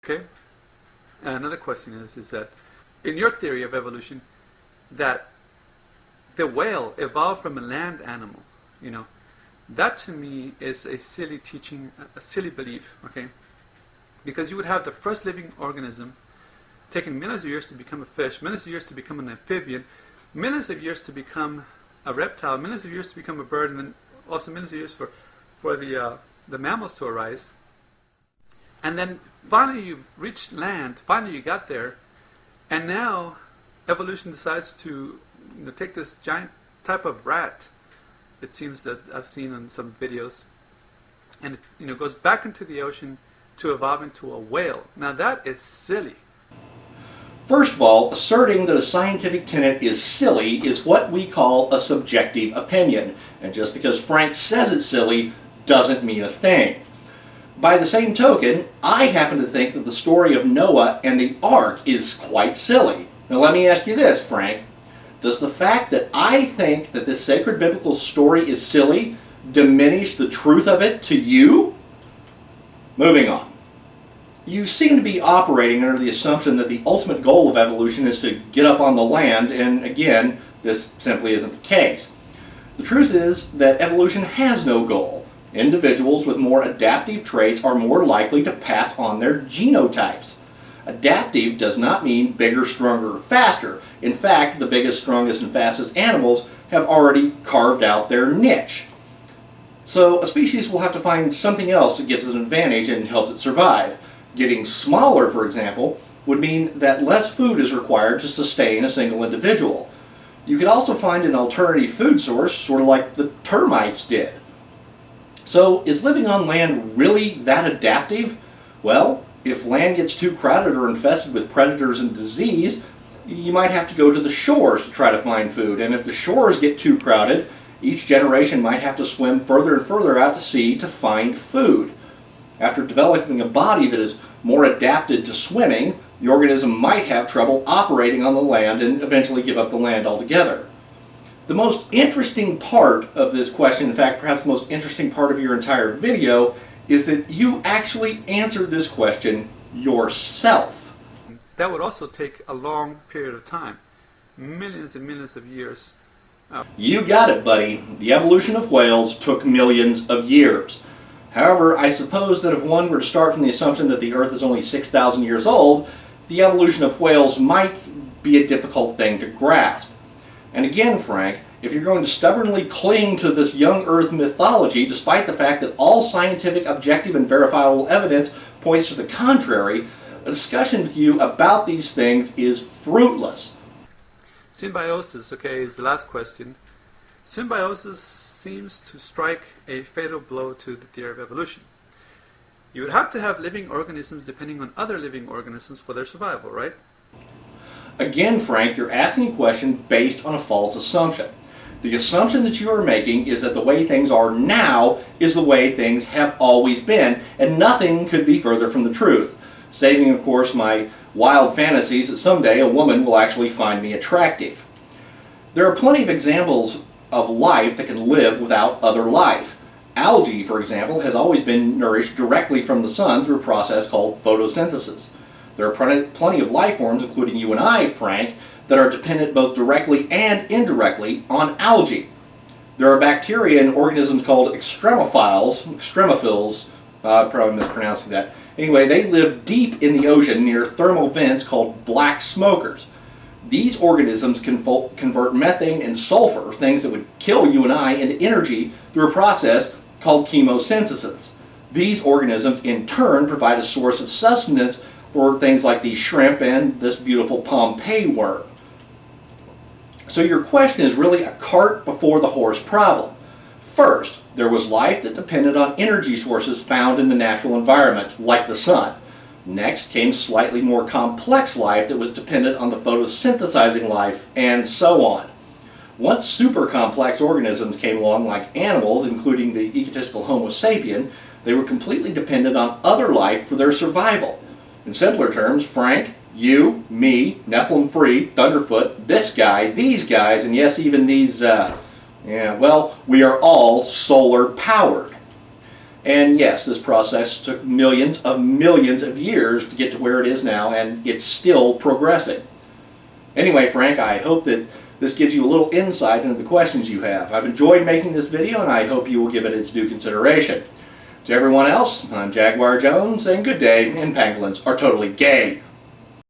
Okay. Another question is that in your theory of evolution, that the whale evolved from a land animal, that to me is a silly teaching, a silly belief, okay? Because you would have the first living organism taking millions of years to become a fish, millions of years to become an amphibian, millions of years to become a reptile, millions of years to become a bird, and then also millions of years for the mammals to arise. And then finally you've reached land, finally you got there, and now evolution decides to take this giant type of rat, it seems that I've seen in some videos, and it goes back into the ocean to evolve into a whale. Now that is silly. First of all, asserting that a scientific tenet is silly is what we call a subjective opinion, and just because Frank says it's silly doesn't mean a thing. By the same token, I happen to think that the story of Noah and the ark is quite silly. Now let me ask you this, Frank. Does the fact that I think that this sacred biblical story is silly diminish the truth of it to you? Moving on. You seem to be operating under the assumption that the ultimate goal of evolution is to get up on the land, and again, this simply isn't the case. The truth is that evolution has no goal. Individuals with more adaptive traits are more likely to pass on their genotypes. Adaptive does not mean bigger, stronger, or faster. In fact, the biggest, strongest, and fastest animals have already carved out their niche. So a species will have to find something else that gives it an advantage and helps it survive. Getting smaller, for example, would mean that less food is required to sustain a single individual. You could also find an alternative food source, sort of like the termites did. So, is living on land really that adaptive? Well, if land gets too crowded or infested with predators and disease, you might have to go to the shores to try to find food. And if the shores get too crowded, each generation might have to swim further and further out to sea to find food. After developing a body that is more adapted to swimming, the organism might have trouble operating on the land and eventually give up the land altogether. The most interesting part of this question, in fact perhaps the most interesting part of your entire video, is that you actually answered this question yourself. That would also take a long period of time, millions and millions of years. You got it, buddy. The evolution of whales took millions of years. However, I suppose that if one were to start from the assumption that the Earth is only 6,000 years old, the evolution of whales might be a difficult thing to grasp. And again, Frank, if you're going to stubbornly cling to this young Earth mythology, despite the fact that all scientific, objective, and verifiable evidence points to the contrary, a discussion with you about these things is fruitless. Symbiosis, okay, is the last question. Symbiosis seems to strike a fatal blow to the theory of evolution. You would have to have living organisms depending on other living organisms for their survival, right? Again, Frank, you're asking a question based on a false assumption. The assumption that you are making is that the way things are now is the way things have always been, and nothing could be further from the truth. Saving, of course, my wild fantasies that someday a woman will actually find me attractive. There are plenty of examples of life that can live without other life. Algae, for example, has always been nourished directly from the sun through a process called photosynthesis. There are plenty of life forms, including you and I, Frank, that are dependent both directly and indirectly on algae. There are bacteria and organisms called extremophils, probably mispronouncing that. Anyway, they live deep in the ocean near thermal vents called black smokers. These organisms can convert methane and sulfur, things that would kill you and I, into energy through a process called chemosynthesis. These organisms in turn provide a source of sustenance for things like the shrimp and this beautiful Pompeii worm. So your question is really a cart before the horse problem. First, there was life that depended on energy sources found in the natural environment, like the sun. Next came slightly more complex life that was dependent on the photosynthesizing life, and so on. Once super complex organisms came along, like animals, including the egotistical Homo sapien, they were completely dependent on other life for their survival. In simpler terms, Frank, you, me, Nephilim-free, Thunderfoot, this guy, these guys, and yes, even these, well, we are all solar powered. And yes, this process took millions of years to get to where it is now, and it's still progressing. Anyway, Frank, I hope that this gives you a little insight into the questions you have. I've enjoyed making this video, and I hope you will give it its due consideration. To everyone else, I'm Jaguar Jones, saying good day, and pangolins are totally gay.